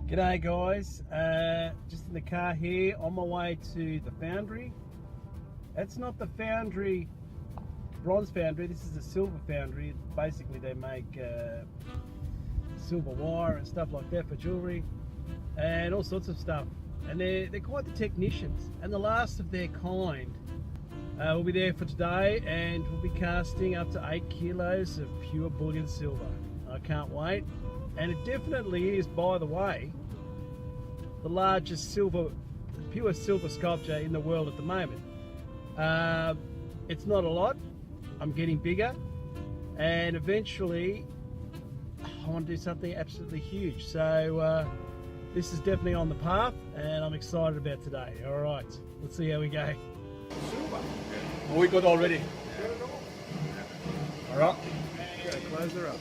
G'day guys, just in the car here on my way to the foundry. It's not the foundry, bronze foundry, this is the silver foundry. Basically they make silver wire and stuff like that for jewellery and all sorts of stuff. And they're quite the technicians, and the last of their kind. We'll be there for today and we'll be casting up to 8 kilos of pure bullion silver. I can't wait. And it definitely is, by the way, the largest pure silver sculpture in the world at the moment. It's not a lot. I'm getting bigger, and eventually I want to do something absolutely huge. So this is definitely on the path, and I'm excited about today. All right, let's see how we go. Silver. Oh, we got already. Yeah. All right. Close her up.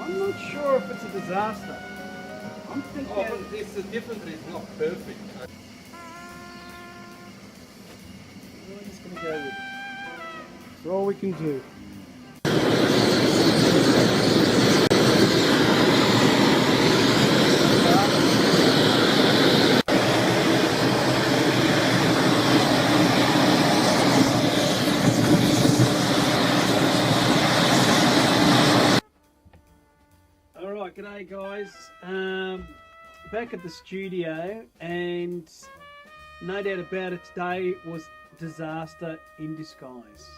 I'm not sure if it's a disaster. I'm thinking It's a different, it's not perfect. we're just going to go with it. It's all we can do. Alright, g'day guys. Back at the studio, and no doubt about it, today was disaster in disguise.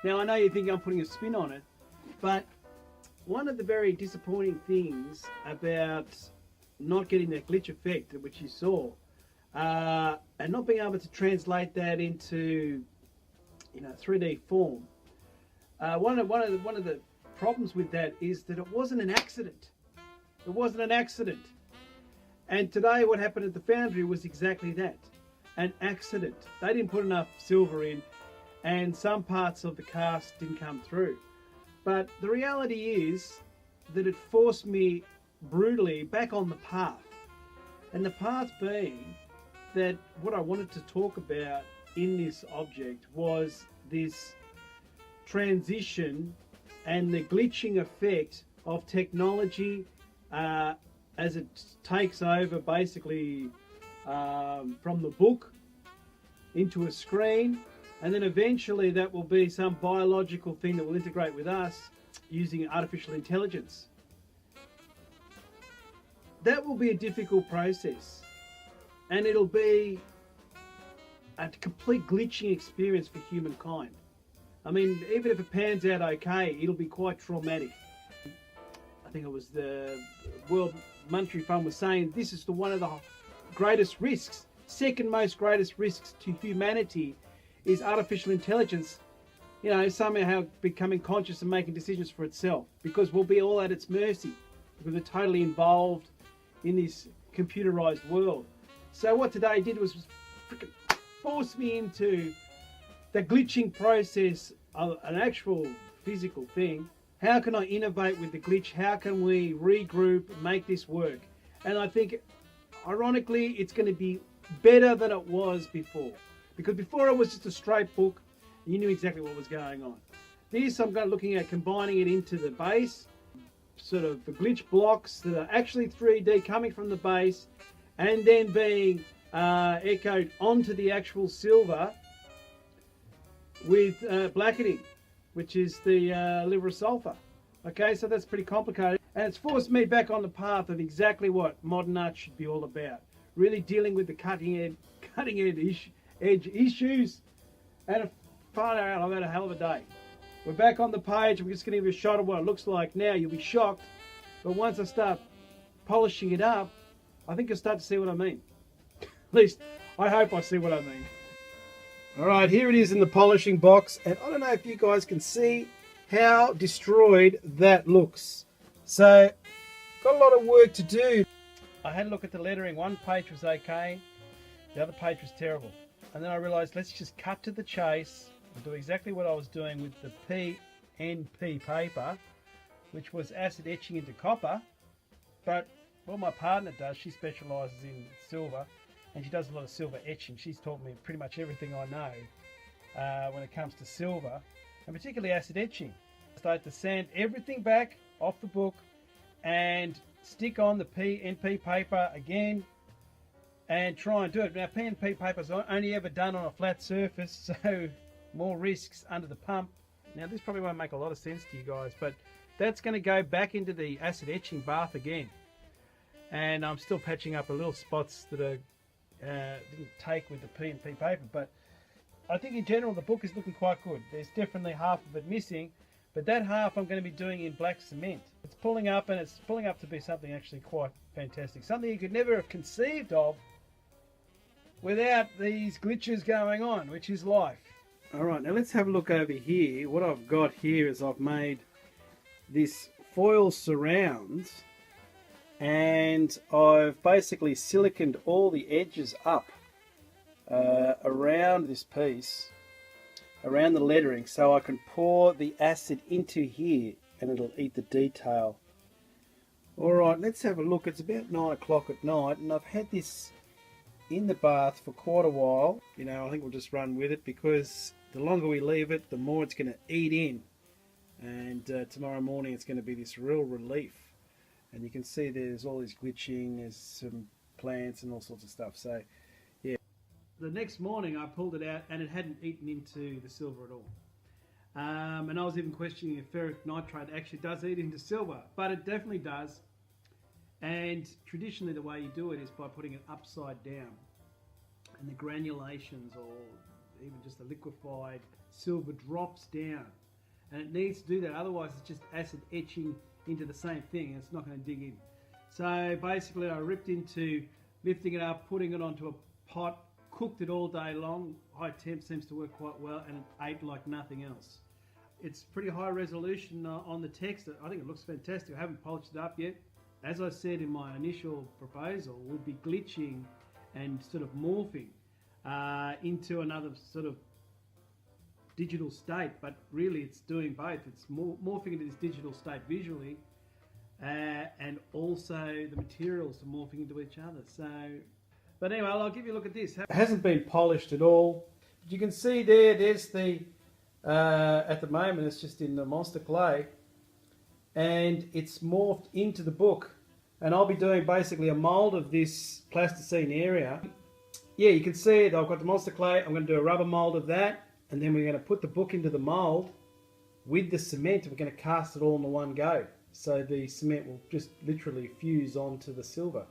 Now I know you think I'm putting a spin on it, but one of the very disappointing things about not getting that glitch effect which you saw, and not being able to translate that into 3D form, one of the problems with that is that it wasn't an accident. It wasn't an accident. And today what happened at the foundry was exactly that, an accident. They didn't put enough silver in, and some parts of the cast didn't come through. But the reality is that it forced me brutally back on the path. And the path being that what I wanted to talk about in this object was this transition and the glitching effect of technology as it takes over basically from the book into a screen, and then eventually that will be some biological thing that will integrate with us using artificial intelligence. that will be a difficult process, and it'll be a complete glitching experience for humankind. I mean, even if it pans out okay, it'll be quite traumatic. I think it was the World Monetary Fund was saying this is one of the greatest risks, second most greatest risks to humanity is artificial intelligence, you know, somehow becoming conscious and making decisions for itself, because we'll be all at its mercy, because we're totally involved in this computerized world. So what today did was freaking force me into the glitching process of an actual physical thing. How can I innovate with the glitch? How can we regroup, make this work? And I think, ironically, it's going to be better than it was before. Because before it was just a straight book, and you knew exactly what was going on. This, I'm looking at combining it into the base, sort of the glitch blocks that are actually 3D coming from the base, and then being echoed onto the actual silver with blacketing, which is the liver of sulfur. Okay, so that's pretty complicated, and it's forced me back on the path of exactly what modern art should be all about. Really dealing with the cutting edge issues, and far out, I've had a hell of a day. We're back on the page. I'm just going to give you a shot of what it looks like now. You'll be shocked, but once I start polishing it up, I think you'll start to see what I mean. At least I hope I see what I mean. Alright, here it is in the polishing box, and I don't know if you guys can see how destroyed that looks. So, got a lot of work to do. I had a look at the lettering. One page was okay, the other page was terrible. And then I realised, let's just cut to the chase and do exactly what I was doing with the PNP paper, which was acid etching into copper. But what my partner does, she specialises in silver, and she does a lot of silver etching. She's taught me pretty much everything I know when it comes to silver, and particularly acid etching. I started to sand everything back off the book and stick on the PNP paper again and try and do it. Now, PNP paper is only ever done on a flat surface, so more risks under the pump. Now, this probably won't make a lot of sense to you guys, but that's going to go back into the acid etching bath again. And I'm still patching up a little spots that are didn't take with the PNP paper, but I think in general the book is looking quite good. There's definitely half of it missing, but that half I'm going to be doing in black cement. It's pulling up, and it's pulling up to be something actually quite fantastic, something you could never have conceived of without these glitches going on, which is life. Alright, now let's have a look over here. What I've got here is I've made this foil surround, and I've basically siliconed all the edges up around this piece, around the lettering, so I can pour the acid into here and it'll eat the detail. Alright, let's have a look. It's about 9 o'clock at night, and I've had this in the bath for quite a while. You know, I think we'll just run with it, because the longer we leave it, the more it's going to eat in, and tomorrow morning it's going to be this real relief. And you can see there's all this glitching, there's some plants and all sorts of stuff. So, yeah. The next morning I pulled it out and it hadn't eaten into the silver at all. And I was even questioning if ferric nitrate actually does eat into silver, but it definitely does. And traditionally the way you do it is by putting it upside down. And the granulations, or even just the liquefied silver, drops down. And it needs to do that, otherwise it's just acid etching into the same thing, and it's not going to dig in. So basically I ripped into lifting it up, putting it onto a pot, cooked it all day long. High temp seems to work quite well, and it ate like nothing else. It's pretty high resolution on the text. I think it looks fantastic. I haven't polished it up yet. As I said in my initial proposal, we'll be glitching and sort of morphing into another sort of digital state, but really it's doing both. It's morphing into this digital state visually, and also the materials are morphing into each other. So, but anyway, I'll give you a look at this. It hasn't been polished at all. You can see there's the, at the moment it's just in the monster clay, and it's morphed into the book. And I'll be doing basically a mould of this plasticine area. Yeah, you can see it. I've got the monster clay. I'm going to do a rubber mould of that. And then we're going to put the book into the mould with the cement, and we're going to cast it all in the one go. so the cement will just literally fuse onto the silver.